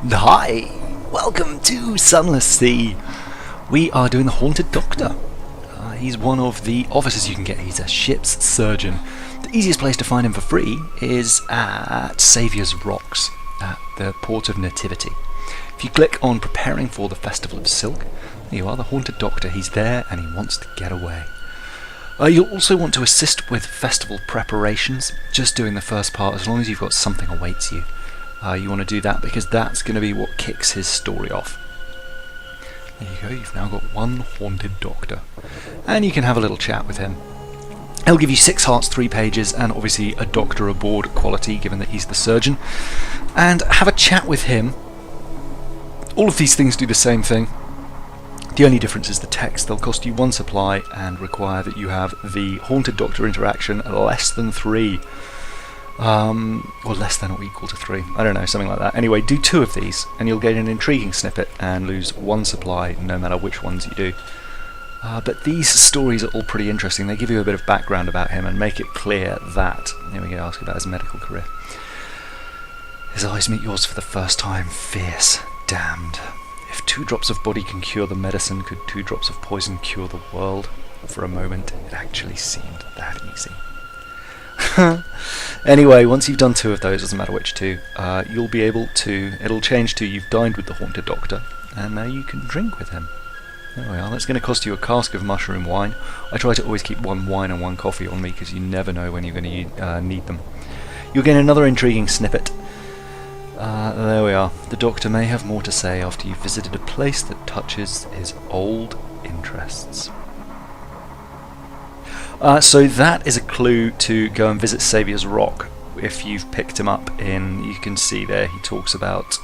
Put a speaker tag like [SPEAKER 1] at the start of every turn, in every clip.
[SPEAKER 1] Hi, welcome to Sunless. We are doing the Haunted Doctor. He's one of the officers you can get. He's a ship's surgeon. The easiest place to find him for free is at Saviour's Rocks, at the Port of Nativity. If you click on Preparing for the Festival of Silk, there you are, the Haunted Doctor. He's there and he wants to get away. You'll also want to assist with festival preparations, just doing the first part, as long as you've got something awaits you. You want to do that because that's going to be what kicks his story off. There you go, you've now got one Haunted Doctor. And you can have a little chat with him. He'll give you 6 hearts, 3 pages, and obviously a doctor aboard quality, given that he's the surgeon. And have a chat with him. All of these things do the same thing. The only difference is the text. They'll cost you 1 supply and require that you have the Haunted Doctor interaction less than 3. Or less than or equal to 3. I don't know, something like that. Anyway, do 2 of these and you'll get an intriguing snippet and lose 1 supply no matter which ones you do. But these stories are all pretty interesting. They give you a bit of background about him and make it clear that... Here we go, ask about his medical career. His eyes meet yours for the first time. Fierce. Damned. If 2 drops of body can cure the medicine, could 2 drops of poison cure the world? For a moment, it actually seemed that easy. Anyway, once you've done 2 of those, doesn't matter which 2, you'll be able to... It'll change to you've dined with the Haunted Doctor, and now you can drink with him. There we are. That's going to cost you a cask of mushroom wine. I try to always keep 1 wine and 1 coffee on me, because you never know when you're going to need them. You'll get another intriguing snippet. There we are. The Doctor may have more to say after you've visited a place that touches his old interests. So that is a clue to go and visit Saviour's Rock. If you've picked him up in, you can see there he talks about,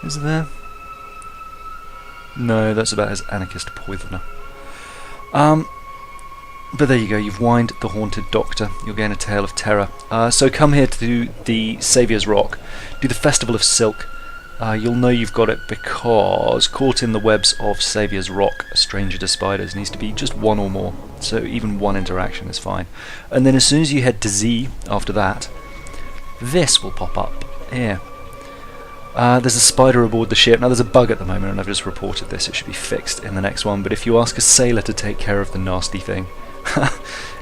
[SPEAKER 1] is there? No, that's about his anarchist poisoner. But there you go, you've wined the Haunted Doctor. You'll gain a tale of terror. So come here to the Saviour's Rock, do the Festival of Silk. You'll know you've got it because caught in the webs of Saviour's Rock, a stranger to spiders, needs to be just 1 or more, so even 1 interaction is fine. And then as soon as you head to Z after that, this will pop up here. There's a spider aboard the ship. Now there's a bug at the moment and I've just reported this, it should be fixed in the next one, but if you ask a sailor to take care of the nasty thing,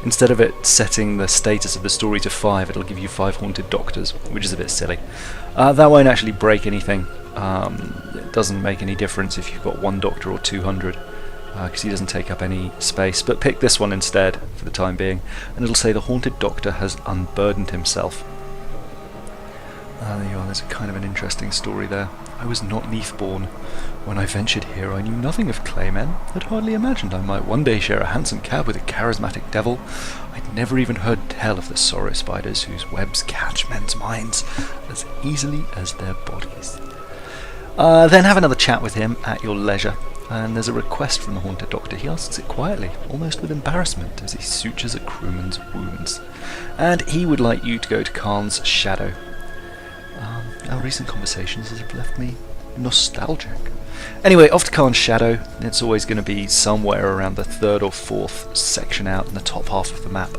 [SPEAKER 1] instead of it setting the status of the story to 5, it'll give you 5 Haunted Doctors, which is a bit silly. That won't actually break anything. It doesn't make any difference if you've got 1 Doctor or 200, because he doesn't take up any space. But pick this one instead for the time being, and it'll say the Haunted Doctor has unburdened himself. There you are, there's a kind of an interesting story there. I was not Neathborn. When I ventured here I knew nothing of claymen, had hardly imagined I might one day share a hansom cab with a charismatic devil. I'd never even heard tell of the sorrow spiders whose webs catch men's minds as easily as their bodies. Then have another chat with him at your leisure, and there's a request from the Haunted Doctor. He asks it quietly, almost with embarrassment, as he sutures a crewman's wounds. And he would like you to go to Khan's shadow. Our recent conversations have left me nostalgic. Anyway, off to Khan's shadow. It's always going to be somewhere around the 3rd or 4th section out in the top half of the map.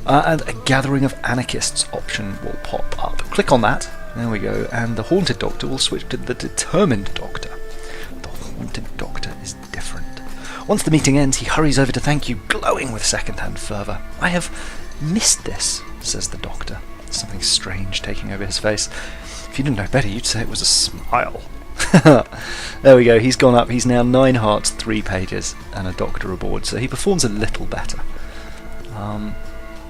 [SPEAKER 1] And a Gathering of Anarchists option will pop up. Click on that. There we go. And the Haunted Doctor will switch to the Determined Doctor. The Haunted Doctor is different. Once the meeting ends, he hurries over to thank you, glowing with second-hand fervour. I have missed this, says the Doctor. Something strange taking over his face. If you didn't know better, you'd say it was a smile. There we go, he's gone up. He's now 9 hearts, 3 pages, and a Doctor aboard, so he performs a little better.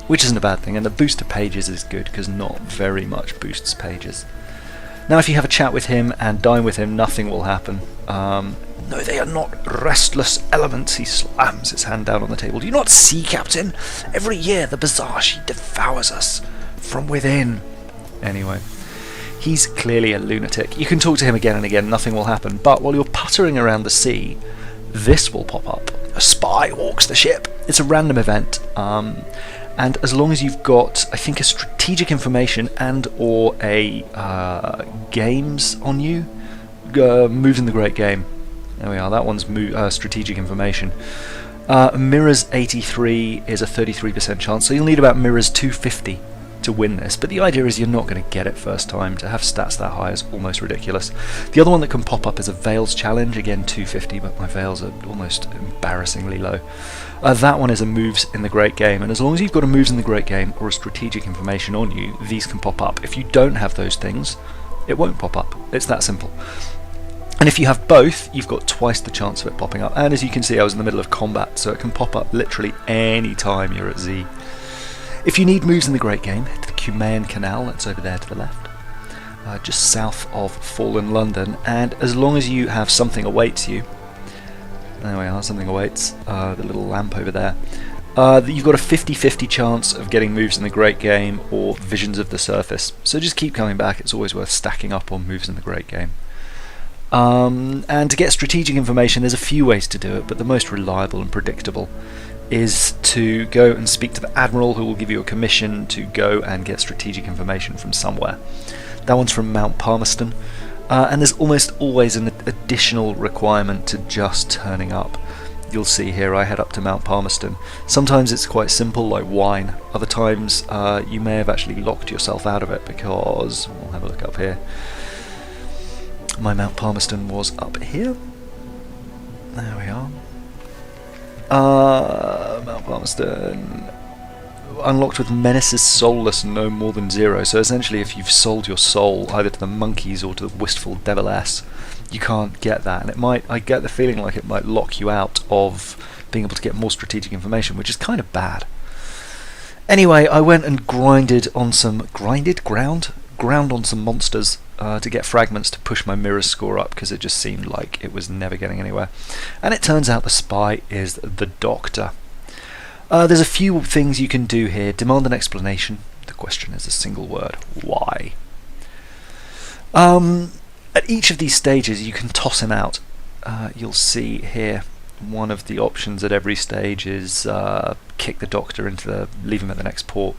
[SPEAKER 1] Which isn't a bad thing, and the boost to pages is good, because not very much boosts pages. Now if you have a chat with him and dine with him, nothing will happen. No, they are not restless elements. He slams his hand down on the table. Do you not see, Captain? Every year the bazaar, she devours us from within. Anyway, he's clearly a lunatic. You can talk to him again and again, nothing will happen, but while you're puttering around the sea, this will pop up. A spy walks the ship. It's a random event, and as long as you've got, I think, a strategic information and or a games on you, moves in the Great Game. There we are, that one's strategic information. Mirrors 83 is a 33% chance, so you'll need about Mirrors 250 to win this, but the idea is you're not going to get it first time. To have stats that high is almost ridiculous. The other one that can pop up is a Veils challenge, again 250, but my Veils are almost embarrassingly low. That one is a moves in the great game, and as long as you've got a moves in the great game or a strategic information on you, these can pop up. If you don't have those things, it won't pop up. It's that simple. And if you have both, you've got twice the chance of it popping up. And as you can see, I was in the middle of combat, so it can pop up literally any time you're at Z. If you need moves in the Great Game, head to the Cumaean Canal, that's over there to the left, just south of Fallen London, and as long as you have Something Awaits you, there we are, Something Awaits, the little lamp over there, you've got a 50-50 chance of getting moves in the Great Game or Visions of the Surface. So just keep coming back, it's always worth stacking up on moves in the Great Game. And to get strategic information, there's a few ways to do it, but the most reliable and predictable is to go and speak to the Admiral, who will give you a commission to go and get strategic information from somewhere. That one's from Mount Palmerston, and there's almost always an additional requirement to just turning up. You'll see here I head up to Mount Palmerston. Sometimes it's quite simple, like wine. Other times you may have actually locked yourself out of it, because we'll have a look up here. My Mount Palmerston was up here. There we are. Mount Palmerston unlocked with Menace's Soulless no more than 0. So essentially, if you've sold your soul either to the monkeys or to the wistful Deviless, you can't get that. And it might, I get the feeling like it might lock you out of being able to get more strategic information, which is kind of bad. Anyway, I went and ground on some monsters to get fragments to push my mirrors score up, because it just seemed like it was never getting anywhere. And it turns out the spy is the Doctor. There's a few things you can do here. Demand an explanation. The question is a single word. Why? At each of these stages you can toss him out. You'll see here one of the options at every stage is kick the Doctor leave him at the next port.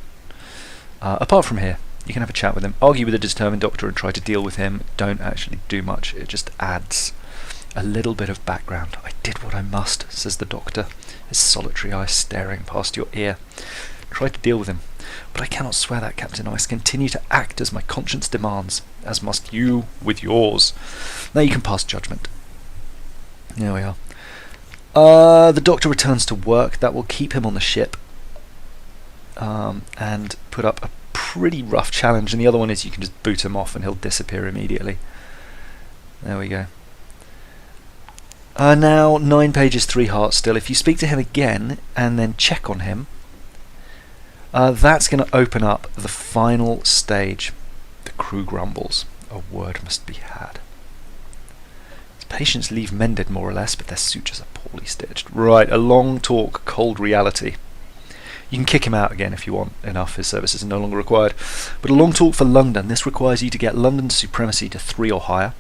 [SPEAKER 1] Apart from here, you can have a chat with him, argue with a determined Doctor and try to deal with him. Don't actually do much, it just adds a little bit of background. I did what I must, says the Doctor, his solitary eye staring past your ear. Try to deal with him, but I cannot swear that, Captain. I must continue to act as my conscience demands, as must you with yours. Now you can pass judgment. There we are. The Doctor returns to work. That will keep him on the ship and put up a pretty rough challenge, and the other one is you can just boot him off and he'll disappear immediately. There we go. Now 9 pages, 3 hearts still. If you speak to him again and then check on him, that's going to open up the final stage. The crew grumbles. A word must be had. His patients leave mended more or less, but their sutures are poorly stitched. Right, a long talk, cold reality. You can kick him out again if you want enough, his services are no longer required. But a long talk for London. This requires you to get London's supremacy to 3 or higher.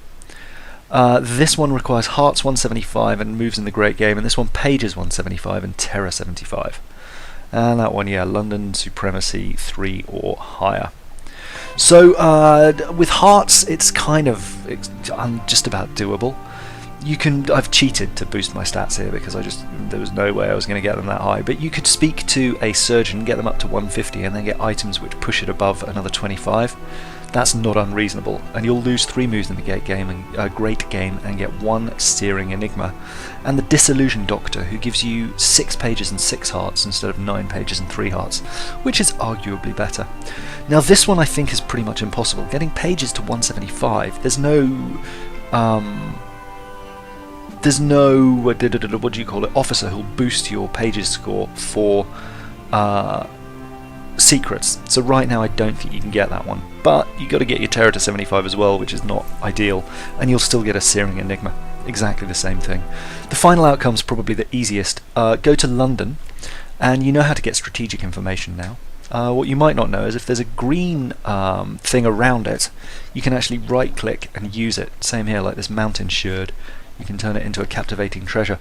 [SPEAKER 1] This one requires Hearts 175 and moves in the Great Game, and this one Pages 175 and Terror 75. And that one, yeah, London supremacy 3 or higher. So with Hearts, it's just about doable. I've cheated to boost my stats here because there was no way I was going to get them that high, but you could speak to a surgeon, get them up to 150 and then get items which push it above another 25. That's not unreasonable, and you'll lose 3 moves in the Great Game and get 1 Searing Enigma. And the Disillusioned Doctor, who gives you 6 pages and 6 hearts instead of 9 pages and 3 hearts, which is arguably better. Now this one I think is pretty much impossible. Getting pages to 175, there's no what do you call it, officer who'll boost your pages score for secrets. So right now I don't think you can get that one, but you got to get your Terror to 75 as well, which is not ideal, and you'll still get a Searing Enigma. Exactly the same thing. The final outcome's probably the easiest. Go to London, and you know how to get strategic information now. What you might not know is if there's a green thing around it, you can actually right click and use it. Same here, like this mountain sherd. You can turn it into a captivating treasure.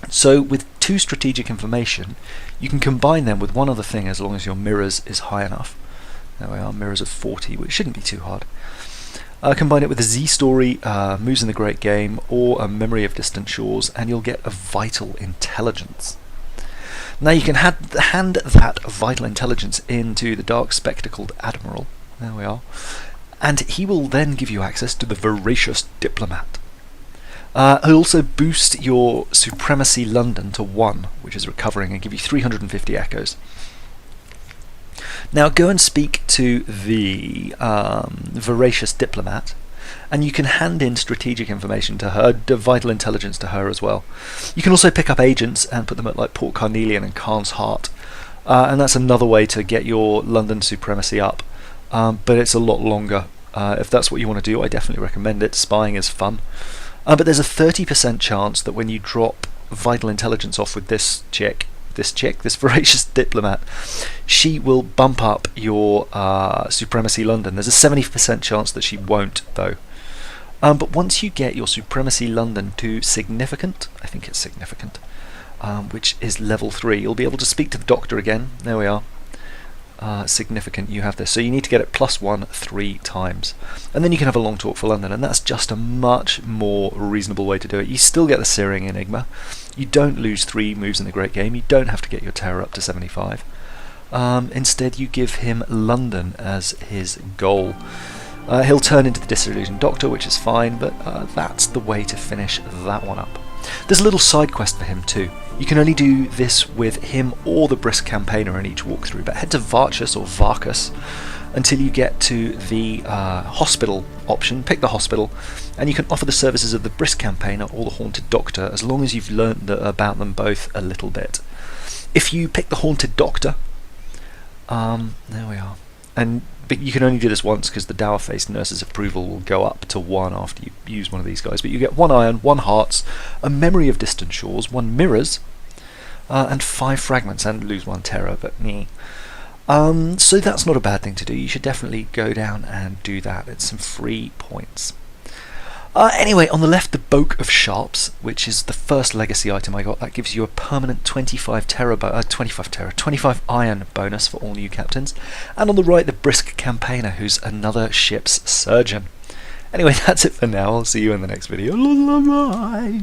[SPEAKER 1] So with 2 strategic information, you can combine them with one other thing as long as your mirrors is high enough. There we are, mirrors of 40, which shouldn't be too hard. Combine it with a Z story, moves in the Great Game, or a Memory of Distant Shores, and you'll get a Vital Intelligence. Now you can hand that vital intelligence into the dark spectacled admiral. There we are. And he will then give you access to the voracious diplomat. He'll also boost your supremacy London to 1, which is recovering, and give you 350 echoes. Now go and speak to the voracious diplomat, and you can hand in strategic information to her, vital intelligence to her as well. You can also pick up agents and put them at like Port Carnelian and Khan's Heart, and that's another way to get your London supremacy up. But it's a lot longer. If that's what you want to do, I definitely recommend it. Spying is fun. But there's a 30% chance that when you drop vital intelligence off with this voracious diplomat, she will bump up your supremacy London. There's a 70% chance that she won't, though. But once you get your supremacy London to significant, I think it's significant, which is level 3, you'll be able to speak to the doctor again. There we are. Significant, you have this. So you need to get it +1 3 times. And then you can have a long talk for London, and that's just a much more reasonable way to do it. You still get the Searing Enigma. You don't lose 3 moves in the Great Game. You don't have to get your terror up to 75. Instead, you give him London as his goal. He'll turn into the Disillusioned Doctor, which is fine, but that's the way to finish that one up. There's a little side quest for him too. You can only do this with him or the Brisk Campaigner in each walkthrough, but head to Varchus or Varkus until you get to the hospital option. Pick the hospital, and you can offer the services of the Brisk Campaigner or the Haunted Doctor, as long as you've learnt about them both a little bit. If you pick the Haunted Doctor, there we are, but you can only do this once because the Dour-Faced Nurse's approval will go up to 1 after you use one of these guys. But you get 1 iron, 1 hearts, a memory of distant shores, 1 mirrors, and 5 fragments, and lose 1 terror, but me. So that's not a bad thing to do. You should definitely go down and do that. It's some free points. Anyway, on the left, the Boke of Sharps, which is the first legacy item I got. That gives you a permanent 25 iron bonus for all new captains. And on the right, the Brisk Campaigner, who's another ship's surgeon. Anyway, that's it for now. I'll see you in the next video. Bye.